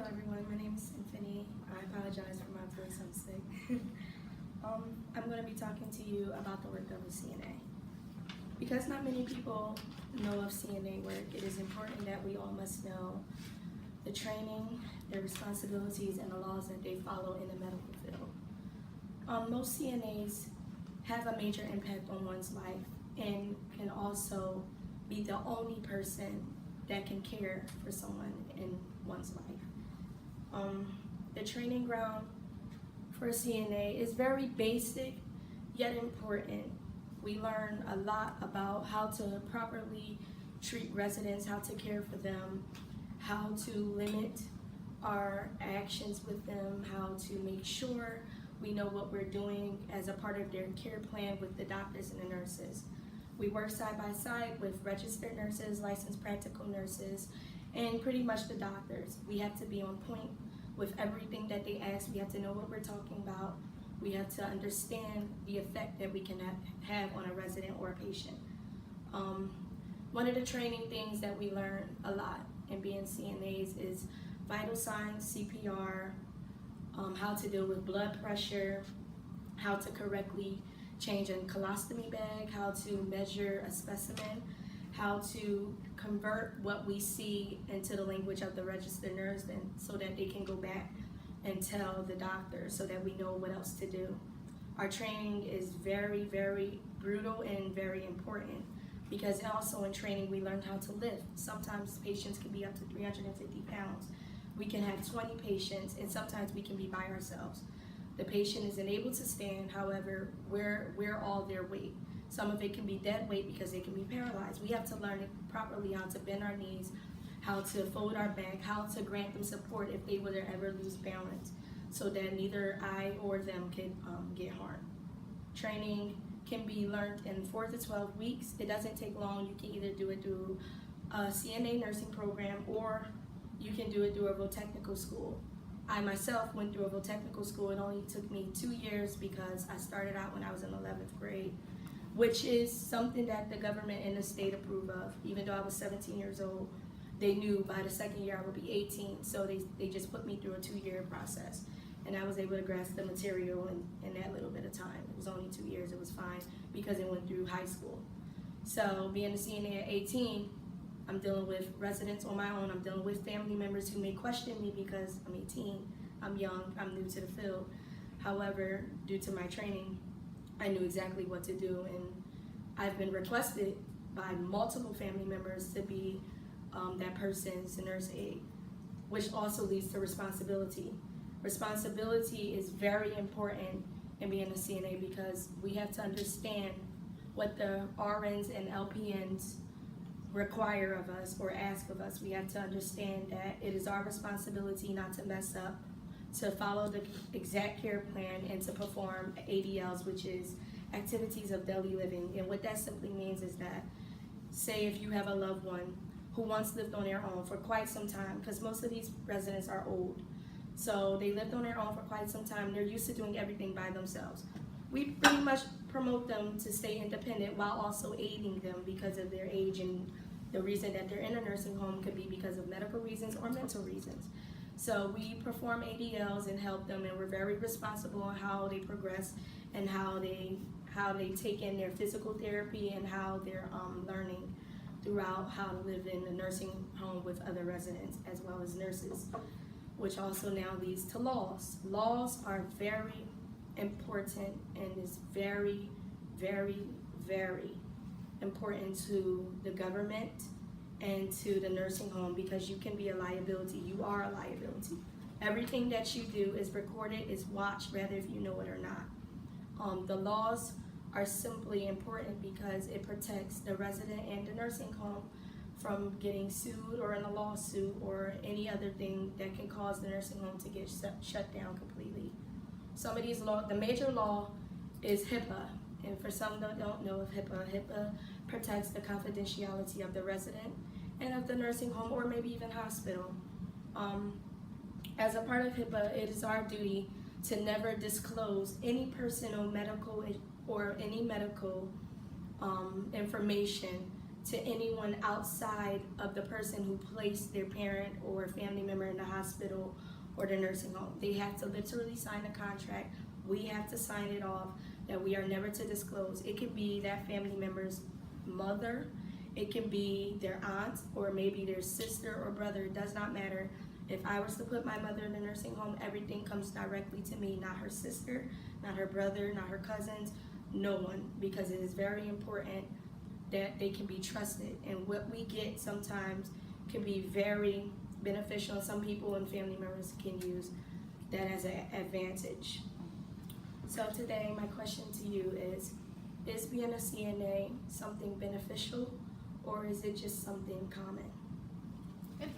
everyone, my name is Cynfani. I apologize for my voice, I'm sick. I'm going to be talking to you about the work of a CNA. Because not many people know of CNA work, it is important that we all must know the training, their responsibilities, and the laws that they follow in the medical field. Most CNAs have a major impact on one's life and can also be the only person that can care for someone in one's life. The training ground for a CNA is very basic yet important. We learn a lot about how to properly treat residents, how to care for them, how to limit our actions with them, how to make sure we know what we're doing as a part of their care plan with the doctors and the nurses. We work side by side with registered nurses, licensed practical nurses, and pretty much the doctors. We have to be on point with everything that they ask. We have to know what we're talking about. We have to understand the effect that we can have on a resident or a patient. One of the training things that we learn a lot in being CNAs is vital signs, CPR, how to deal with blood pressure, how to correctly change a colostomy bag, how to measure a specimen, how to convert what we see into the language of the registered nurse and so that they can go back and tell the doctor so that we know what else to do. Our training is very, very brutal and very important because also in training we learn how to lift. Sometimes patients can be up to 350 pounds. We can have 20 patients and sometimes we can be by ourselves. The patient is unable to stand, however, we're all their weight. Some of it can be dead weight because they can be paralyzed. We have to learn properly how to bend our knees, how to fold our back, how to grant them support if they were to ever lose balance so that neither I or them could get harmed. Training can be learned in 4 to 12 weeks. It doesn't take long. You can either do it through a CNA nursing program or you can do it through a real technical school. I myself went through a real technical school. It only took me 2 years because I started out when I was in 11th grade, which is something that the government and the state approve of. Even though I was 17 years old, they knew by the second year I would be 18, so they just put me through a 2-year process. And I was able to grasp the material in that little bit of time. It was only 2 years, it was fine because it went through high school. So being a CNA at 18, I'm dealing with residents on my own. I'm dealing with family members who may question me because I'm 18, I'm young, I'm new to the field. However, due to my training, I knew exactly what to do, and I've been requested by multiple family members to be that person's nurse aide, which also leads to responsibility. Responsibility is very important in being a CNA because we have to understand what the RNs and LPNs require of us or ask of us. We have to understand that it is our responsibility not to mess up, to follow the exact care plan, and to perform ADLs, which is activities of daily living. And what that simply means is that, say if you have a loved one who once lived on their own for quite some time, because most of these residents are old, so they lived on their own for quite some time, they're used to doing everything by themselves. We pretty much promote them to stay independent while also aiding them because of their age, and the reason that they're in a nursing home could be because of medical reasons or mental reasons. So we perform ADLs and help them, and we're very responsible on how they progress and how they take in their physical therapy and how they're learning throughout how to live in a nursing home with other residents as well as nurses, which also now leads to laws. Laws are very important and is very, very, very important to the government and to the nursing home because you can be a liability. You are a liability. Everything that you do is recorded, is watched, whether if you know it or not. The laws are simply important because it protects the resident and the nursing home from getting sued or in a lawsuit or any other thing that can cause the nursing home to get shut down completely. Some of these laws, the major law is HIPAA, and for some that don't know of HIPAA protects the confidentiality of the resident and of the nursing home or maybe even hospital. As a part of HIPAA, it is our duty to never disclose any personal medical or any medical information to anyone outside of the person who placed their parent or family member in the hospital or the nursing home. They have to literally sign a contract. We have to sign it off that we are never to disclose. It could be that family member's mother, it can be their aunt, or maybe their sister or brother. It does not matter. If I was to put my mother in a nursing home, everything comes directly to me, not her sister, not her brother, not her cousins, no one, because it is very important that they can be trusted. And what we get sometimes can be very beneficial. Some people and family members can use that as an advantage. So today, my question to you is being a CNA something beneficial, or is it just something common? Good.